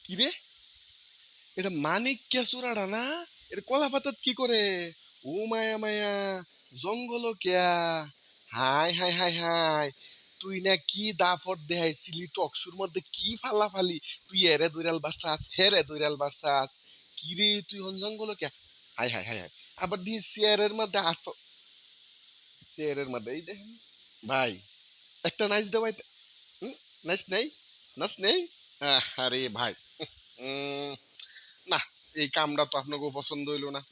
কি রে, এটা মানিক্যা চূড়াটা না? এটা কলা পাতাত কি করে? ও মায়া মায়া, জঙ্গল কেয়া। হাই হাই হাই হাই, তুই না কি দাফট দেখাইছিলি টকশুর মধ্যে, কি ফালাফালি। তুই এরে দৈরাল বারসাস, হেরে দৈরাল বারসাস। কি রে তুই হন জঙ্গল কেয়া? হাই হাই হাই হাই, আবার দিয়ে চেয়ারের মধ্যে আট, চেয়ারের মধ্যে এই দেখেন ভাই, একটা নাইচ দেওয়াই। নাইচ নেই, নাচ নেই। আরে ভাই, উম, না, এই কামটা তো আপনাকে পছন্দ হইলো না।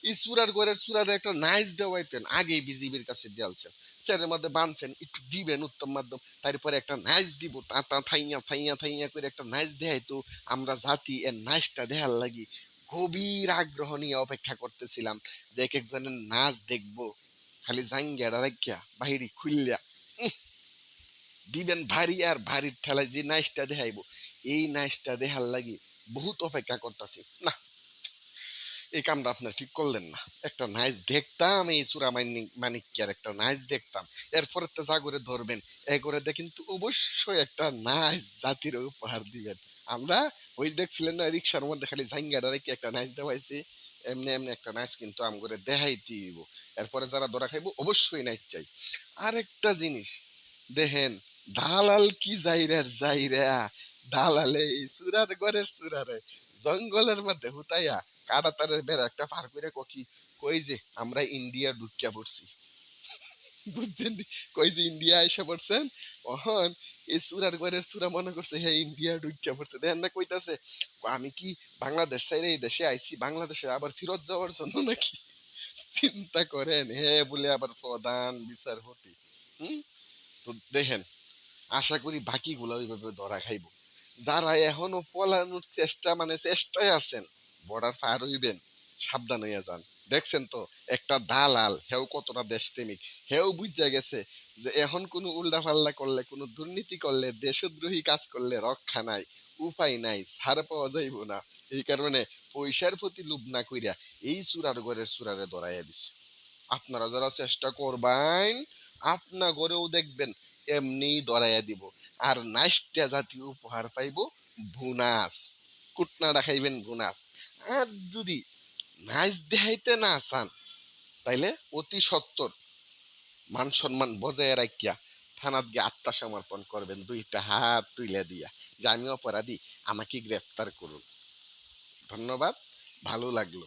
এই চূড়ার ঘরের চূড়ার একটা নাইচ দেওয়াইতেন, আগেই বিজিবির কাছে দিয়ালছেন, চেয়ারের মধ্যে বাঁধছেন, একটু দিবেন উত্তম মাধ্যম, তারপরে একটা নাইচ দিব, তা তা থাইয়া থাইয়া থাইয়া করে একটা নাইচ দেখাই তো। আমরা জাতি এর নাইচটা দেখার লাগি গভীর আগ্রহ নিয়ে অপেক্ষা করতেছিলাম, যে এক একজনের নাচ দেখবো। খালি জাঙ্গিয়াটা রাখিয়া বাহিরি খুললিয়া দিবেন ভারী, আর ভারীর ঠেলায় যে নাইচটা দেখাইবো, এই নাইচটা দেখার লাগি বহুত অপেক্ষা করতেছি। না, এই কামটা আপনার ঠিক করলেন না। একটা নাইচ দেখতাম, এই চূড়া মানিক্যার একটা নাইচ দেখতাম, এরপরে তো যা করে ধরবেন এ করে দিয়ে কিন্তু অবশ্যই একটা নাইচ জাতির উপহার দিবেন। আমরা ওই দেখছিলেন না রিক্সার মধ্যে খালি ঝাঙ্গাটা রেখে একটা নাইচ দেওয়াইছে, এমনি এমনি একটা নাইচ কিন্তু আম করে দেখাই দিব। এরপরে যারা ধরা খাইবো অবশ্যই নাইচ চাই। আরেকটা জিনিস দেখেন, দালাল কি যাইরার যাইরা, দালালে এই চূড়ার ঘরের চূড়ারে জঙ্গলের মধ্যে হুতাইয়া কাঁটাতারের বেড়া একটা পার করে ককি, কই যে আমরা ইন্ডিয়া ঢুকিয়া পড়ছি, বুঝছেন নি? কই যে ইন্ডিয়া আইসা পড়ছেন। অহন এই চূড়ার ঘরের চূড়া মনে করছে হ্যাঁ ইন্ডিয়া ঢুকিয়া পড়ছে, দেখেন না কইতাছে, আমি কি বাংলাদেশ ছাইরে এই দেশে আইছি বাংলাদেশে আবার ফিরত যাওয়ার জন্য নাকি? চিন্তা করেন, হে বলে আবার প্রধান বিচারপতি। হুম, তো দেখেন, আশা করি বাকিগুলো ওইভাবে ধরা খাইব। যারা এখনো পলানোর চেষ্টা মানে চেষ্টায় আছেন, বর্ডার পার হইবেন, সাবধান হইয়া যান। দেখছেন তো, একটা দালাল হেও কতটা দেশপ্রেমিক, হেও বুঝা গেছে যে এখন কোনো উল্টা পাল্লা করলে, কোনো দুর্নীতি করলে, দেশদ্রোহী কাজ করলে রক্ষা নাই, উপায় নাই, ছাড় পাওয়া যাইব না। এই কারণে পয়সার প্রতি লোভ না কইরা এই চূড়ার ঘরের চূড়ারে ধরাইয়া দিছে। আপনারা যারা চেষ্টা করবেন, আপনা গড়েও দেখবেন এমনি দরাইয়া দিব। আর নাইষ্টা জাতীয় উপহার পাইব, বোনাস। কুটনাটা খাইবেন বোনাস। আর যদি নাইস দেখাইতে না চান, তাইলে অতি সত্তর মান সম্মান বজায় রাখিয়া থানাত গিয়ে আত্মসমর্পণ করবেন, দুইটা হাত তুলে দিয়া, যে আমি অপরাধী, আমাকে গ্রেফতার করুন। ধন্যবাদ, ভালো লাগলো।